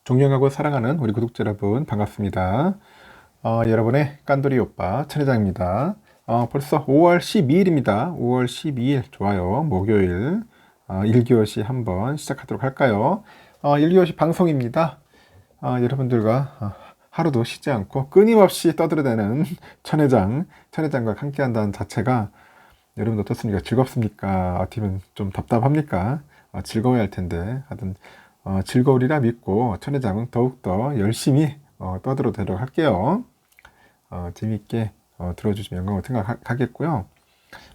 존경하고 사랑하는 우리 구독자 여러분 반갑습니다. 여러분의 깐돌이 오빠 천회장입니다. 벌써 5월 12일입니다. 5월 12일 좋아요. 목요일 1교시 한번 시작하도록 할까요? 1교시 방송입니다. 여러분들과 하루도 쉬지 않고 끊임없이 떠들어대는 천회장과 함께 한다는 자체가 여러분 어떻습니까? 즐겁습니까? 어떻게 보면 좀 답답합니까? 즐거워야 할 텐데 하여튼 즐거우리라 믿고 천회장은 더욱더 열심히 떠들어대도록 할게요. 재미있게 들어주시면 영광을 생각하겠고요.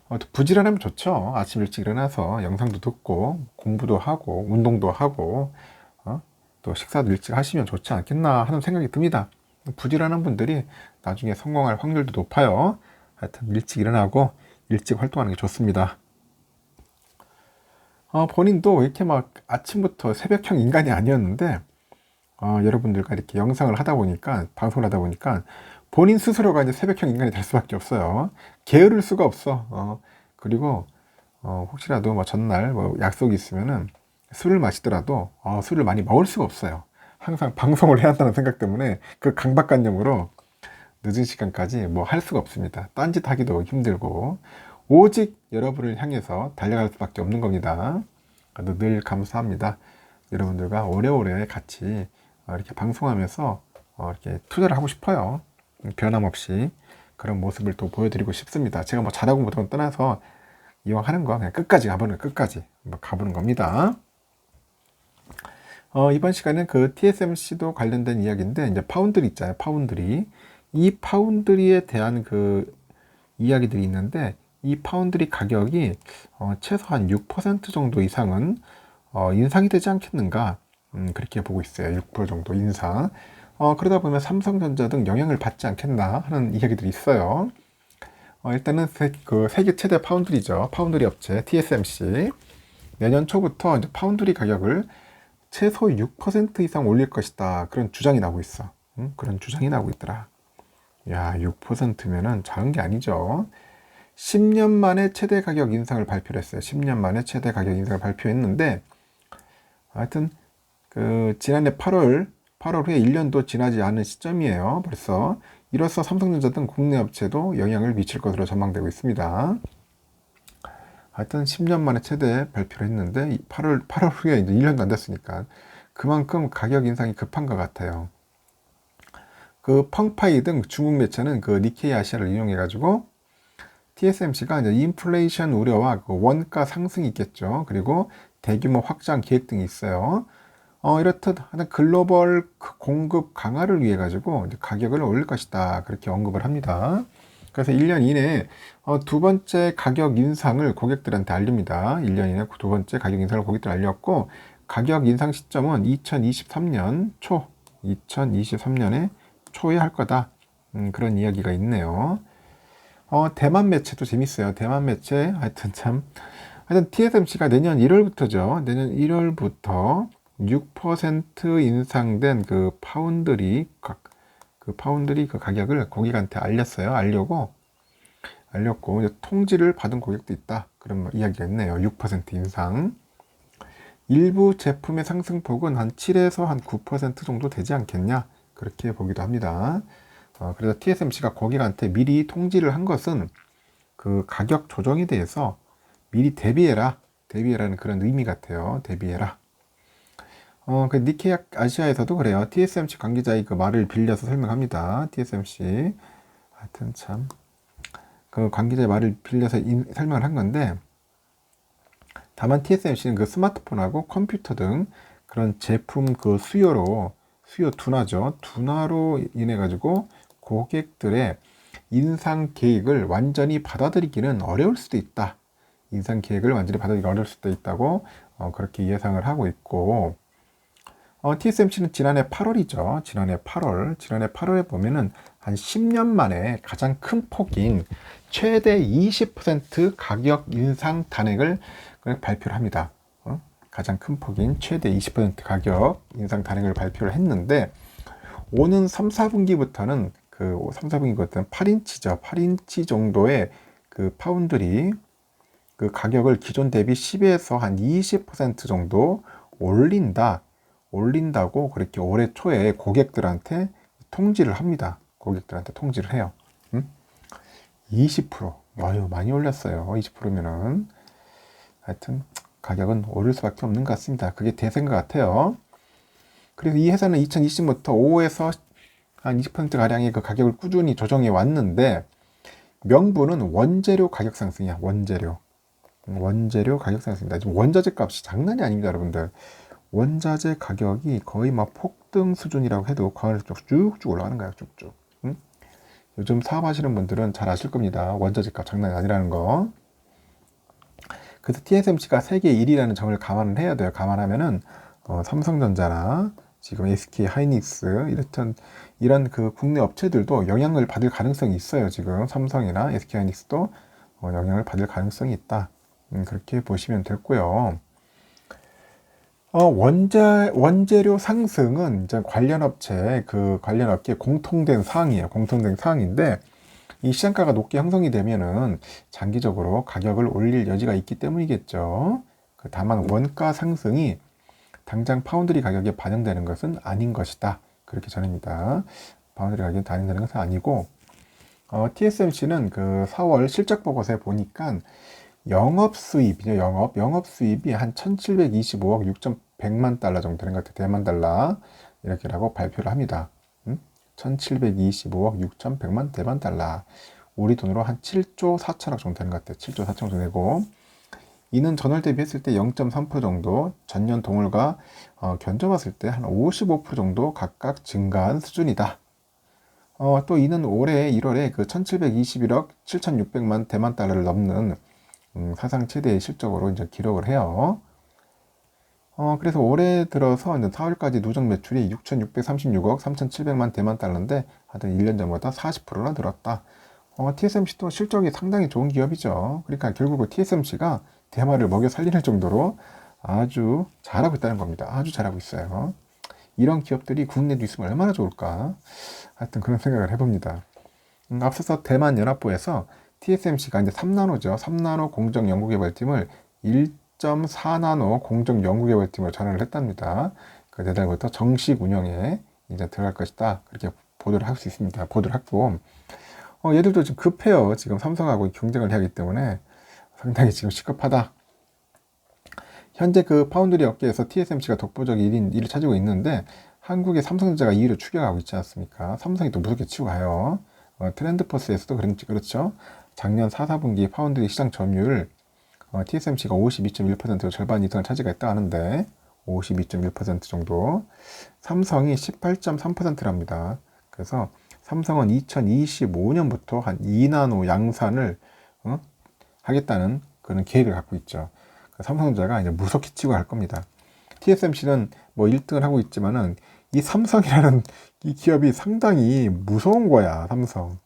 또 부지런하면 좋죠. 아침 일찍 일어나서 영상도 듣고 공부도 하고 운동도 하고 또 식사도 일찍 하시면 좋지 않겠나 하는 생각이 듭니다. 부지런한 분들이 나중에 성공할 확률도 높아요. 하여튼 일찍 일어나고 일찍 활동하는 게 좋습니다. 본인도 이렇게 막 아침부터 새벽형 인간이 아니었는데 여러분들과 이렇게 영상을 하다 보니까 방송을 하다 보니까 본인 스스로가 이제 새벽형 인간이 될 수밖에 없어요. 게으를 수가 없어. 그리고 혹시라도 뭐 전날 뭐 약속이 있으면은 술을 마시더라도 술을 많이 먹을 수가 없어요. 항상 방송을 해야 한다는 생각 때문에 그 강박관념으로 늦은 시간까지 뭐 할 수가 없습니다. 딴짓 하기도 힘들고 오직 여러분을 향해서 달려갈 수밖에 없는 겁니다. 늘 감사합니다. 여러분들과 오래오래 같이 이렇게 방송하면서 이렇게 투자를 하고 싶어요. 변함없이 그런 모습을 또 보여드리고 싶습니다. 제가 뭐 잘하고 못하고 떠나서 이왕 하는 거 그냥 끝까지 가보는 겁니다. 이번 시간은 그 TSMC도 관련된 이야기인데 이제 파운드리 있잖아요. 파운드리. 이 파운드리에 대한 그 이야기들이 있는데 이 파운드리 가격이 최소한 6% 정도 이상은 인상이 되지 않겠는가 그렇게 보고 있어요. 6% 정도 인상. 그러다 보면 삼성전자 등 영향을 받지 않겠나 하는 이야기들이 있어요. 일단은 세계 최대 파운드리죠. 파운드리 업체 TSMC 내년 초부터 이제 파운드리 가격을 최소 6% 이상 올릴 것이다. 그런 주장이 나오고 있어. 그런 주장이 나오고 있더라. 야, 6%면은 작은 게 아니죠. 10년 만에 최대 가격 인상을 발표를 했어요. 10년 만에 최대 가격 인상을 발표했는데 하여튼 지난해 8월 후에 1년도 지나지 않은 시점이에요. 벌써 이로써 삼성전자 등 국내 업체도 영향을 미칠 것으로 전망되고 있습니다. 하여튼 10년 만에 최대 발표를 했는데 8월 후에 이제 1년도 안 됐으니까 그만큼 가격 인상이 급한 것 같아요. 그 펑파이 등 중국 매체는 그 니케이 아시아를 이용해 가지고 TSMC가 이제 인플레이션 우려와 그 원가 상승이 있겠죠. 그리고 대규모 확장 계획 등이 있어요. 이렇듯 글로벌 공급 강화를 위해 가지고 이제 가격을 올릴 것이다. 그렇게 언급을 합니다. 그래서 1년 이내에 두 번째 가격 인상을 고객들한테 알립니다. 1년 이내 두 번째 가격 인상을 고객들한테 알렸고 가격 인상 시점은 2023년 초에 할 거다. 그런 이야기가 있네요. 대만 매체도 재밌어요. 대만 매체 하여튼 TSMC가 내년 1월부터죠. 내년 1월부터 6% 인상된 그 파운드리 그 가격을 고객한테 알렸고 이제 통지를 받은 고객도 있다. 그런 이야기가 있네요. 6% 인상. 일부 제품의 상승폭은 한 7에서 한 9% 정도 되지 않겠냐. 그렇게 보기도 합니다. 그래서 TSMC가 고객한테 미리 통지를 한 것은 그 가격 조정에 대해서 미리 대비해라는 그런 의미 같아요. 대비해라. 그 니케이 아시아에서도 그래요. TSMC 관계자의 그 말을 빌려서 설명합니다. TSMC 하여튼 참 그 관계자의 말을 빌려서 설명을 한 건데 다만 TSMC는 그 스마트폰하고 컴퓨터 등 그런 제품 그 수요 둔화로 인해 가지고 고객들의 인상 계획을 완전히 받아들이기는 어려울 수도 있다. 인상 계획을 완전히 받아들이기 어려울 수도 있다고 그렇게 예상을 하고 있고 TSMC는 지난해 8월이죠. 지난해 8월에 보면은 한 10년 만에 가장 큰 폭인 최대 20% 가격 인상 단액을 발표를 합니다. 가장 큰 폭인 최대 20% 가격 인상 단액을 발표를 했는데 오는 3, 4분기부터는 8인치죠. 8인치 정도의 그 파운드리 그 가격을 기존 대비 10에서 한 20% 정도 올린다. 올린다고 그렇게 올해 초에 고객들한테 통지를 합니다. 고객들한테 통지를 해요. 20%. 아유, 많이 올렸어요. 20%면은. 하여튼, 가격은 오를 수밖에 없는 것 같습니다. 그게 대세인 것 같아요. 그래서 이 회사는 2020부터 5에서 한 20%가량의 그 가격을 꾸준히 조정해 왔는데, 명분은 원재료 가격 상승이야, 원재료. 원재료 가격 상승입니다. 지금 원자재 값이 장난이 아닙니다, 여러분들. 원자재 가격이 거의 막 폭등 수준이라고 해도 과언해서 쭉쭉 올라가는 거야, 쭉쭉. 응? 요즘 사업하시는 분들은 잘 아실 겁니다. 원자재 값 장난이 아니라는 거. 그래서 TSMC가 세계 1위라는 점을 감안을 해야 돼요. 감안하면은 삼성전자나 지금 SK 하이닉스 이런 그 국내 업체들도 영향을 받을 가능성이 있어요. 지금 삼성이나 SK 하이닉스도 영향을 받을 가능성이 있다. 그렇게 보시면 됐고요. 원재료 상승은 이제 관련 업계 공통된 사항이에요. 공통된 사항인데, 이 시장가가 높게 형성이 되면은 장기적으로 가격을 올릴 여지가 있기 때문이겠죠. 다만 원가 상승이 당장 파운드리 가격에 반영되는 것은 아닌 것이다. 그렇게 전합니다. 파운드리 가격에 반영되는 것은 아니고, TSMC는 그 4월 실적 보고서에 보니까 영업수입이죠. 영업수입이 한 1725억 6,100만 달러 정도 되는 것 같아요. 대만 달러. 이렇게라고 발표를 합니다. 1725억 6,100만 대만 달러. 우리 돈으로 한 7조 4천억 정도 되는 것 같아요. 7조 4천억 정도 되고. 이는 전월 대비했을 때 0.3% 정도, 전년 동월과 견줘봤을 때 한 55% 정도 각각 증가한 수준이다. 또 이는 올해 1월에 그 1721억 7,600만 대만 달러를 넘는 사상 최대의 실적으로 이제 기록을 해요. 그래서 올해 들어서 이제 4월까지 누적 매출이 6,636억 3,700만 대만 달러인데 하여튼 1년 전보다 40%나 늘었다. TSMC도 실적이 상당히 좋은 기업이죠. 그러니까 결국 TSMC가 대마를 먹여 살리는 정도로 아주 잘하고 있다는 겁니다. 아주 잘하고 있어요. 이런 기업들이 국내도 있으면 얼마나 좋을까. 하여튼 그런 생각을 해봅니다. 앞서서 대만 연합부에서 TSMC가 이제 3나노죠. 3나노 공정 연구개발팀을 1.4나노 공정 연구개발팀으로 전환을 했답니다. 내달부터 정식 운영에 이제 들어갈 것이다. 그렇게 보도를 할 수 있습니다. 보도를 했고, 얘들도 지금 급해요. 지금 삼성하고 경쟁을 해야 하기 때문에 상당히 지금 시급하다. 현재 그 파운드리 업계에서 TSMC가 독보적인 1위를 차지고 있는데 한국의 삼성전자가 2위를 추격하고 있지 않습니까? 삼성이 또 무섭게 치고 가요. 트렌드포스에서도 그렇죠. 작년 4, 4분기 파운드리 시장 점유율 TSMC가 52.1%로 절반 이상을 차지했다 하는데 52.1% 정도, 삼성이 18.3%랍니다. 그래서 삼성은 2025년부터 한 2나노 양산을 하겠다는 그런 계획을 갖고 있죠. 삼성전자가 이제 무섭게 치고 갈 겁니다. TSMC는 뭐 1등을 하고 있지만은 이 삼성이라는 이 기업이 상당히 무서운 거야. 삼성.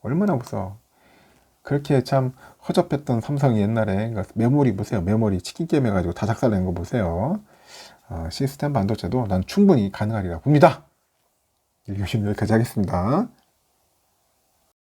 얼마나 무서워. 그렇게 참 허접했던 삼성이 옛날에 메모리 보세요. 메모리 치킨 게임 해가지고 다 작살낸 거 보세요. 시스템 반도체도 난 충분히 가능하리라 봅니다. 이 교시는 여기까지 하겠습니다.